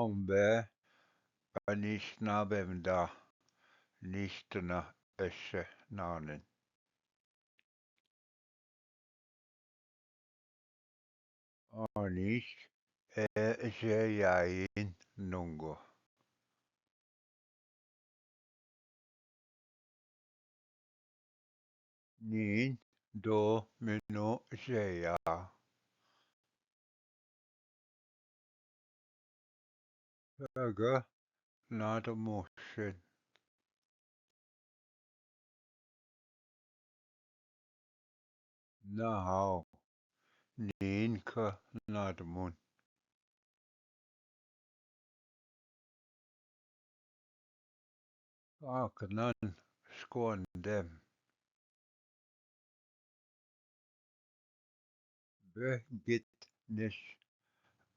Aambe Anishinaabemdaa nichtena eshe nanen. Anish jayain nungo. Nin do mino jaya. Aga nada motion. Now nin ka nada mun. Akanan skon dem. Be git nish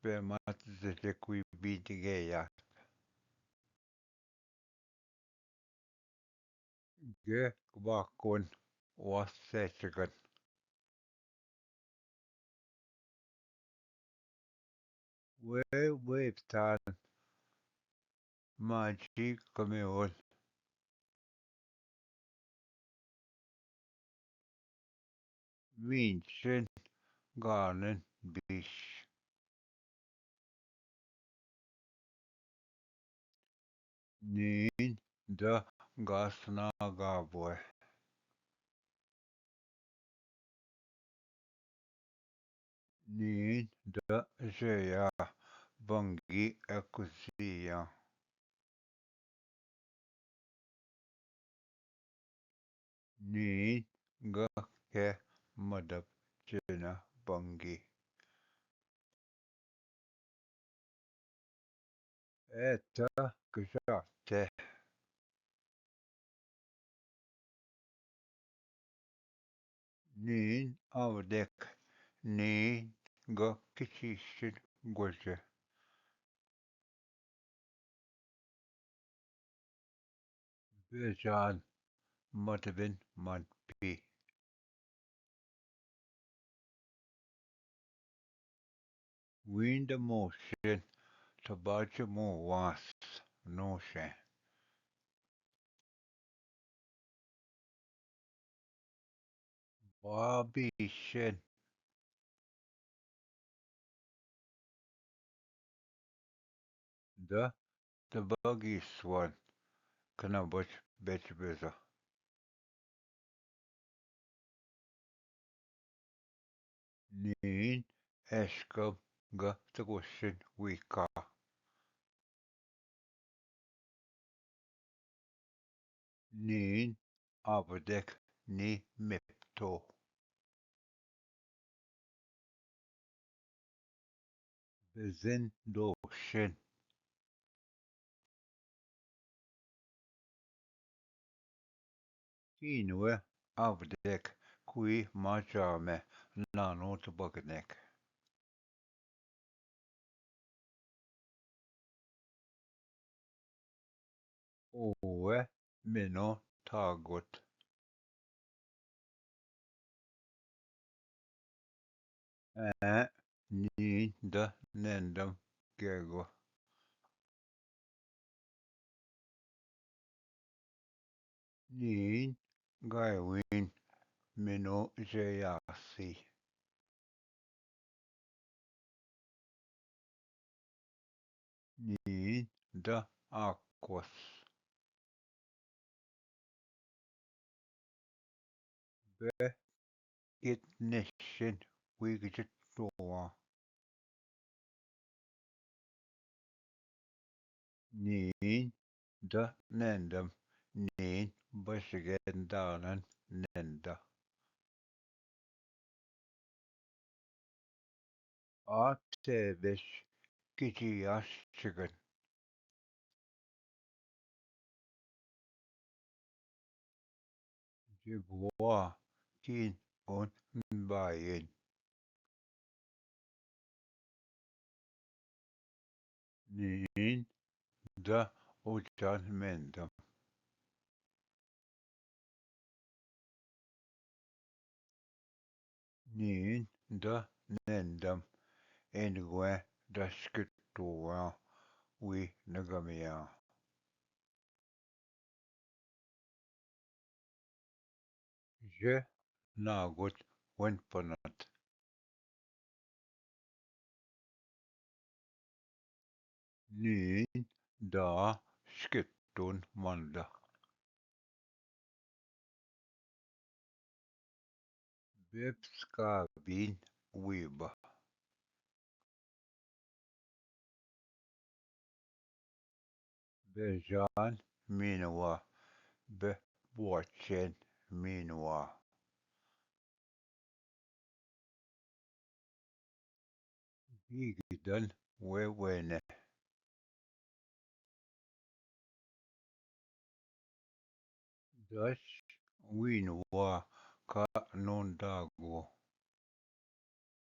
be mat zetekwi bidigeya. Ge kwakon was Webtan Maji Kameol Vincent Garnen Bish Nin the Gasnagabwe Nin the Jaya Bangi Akuzia Nin Gake Madab Jena Bangi Eta Kjate Nin Avdek Nin Gakishin Gwaje Bejan Madavin Manpi Wind motion Tabaja mo was no shan. Bobby shin the buggy swan kana butch bitch biza. Nin eskab ga tagushin wika. Nin abdek ni mipto. Bezin do shin. Kinwe abdek kui majame nano tabagnek. Owe mino tagot. Ni the nendam gego. Nin gaiwin mino jayasi. Nin the aquas. Be it nishin wigitoa. Nin the nendam. Nin bashigendanan nenda. Artevish Gigias chicken. Jibois kin on bayin. Nin the ujan mendam. Nin the nendam. Engwe the skittua. we nagamia. Je nagot wenpanat. Niin da sketton manda. Bebska bin wiba. Bejan minua. Be watchen minua. Igidan wewene. Das winua ka nondago.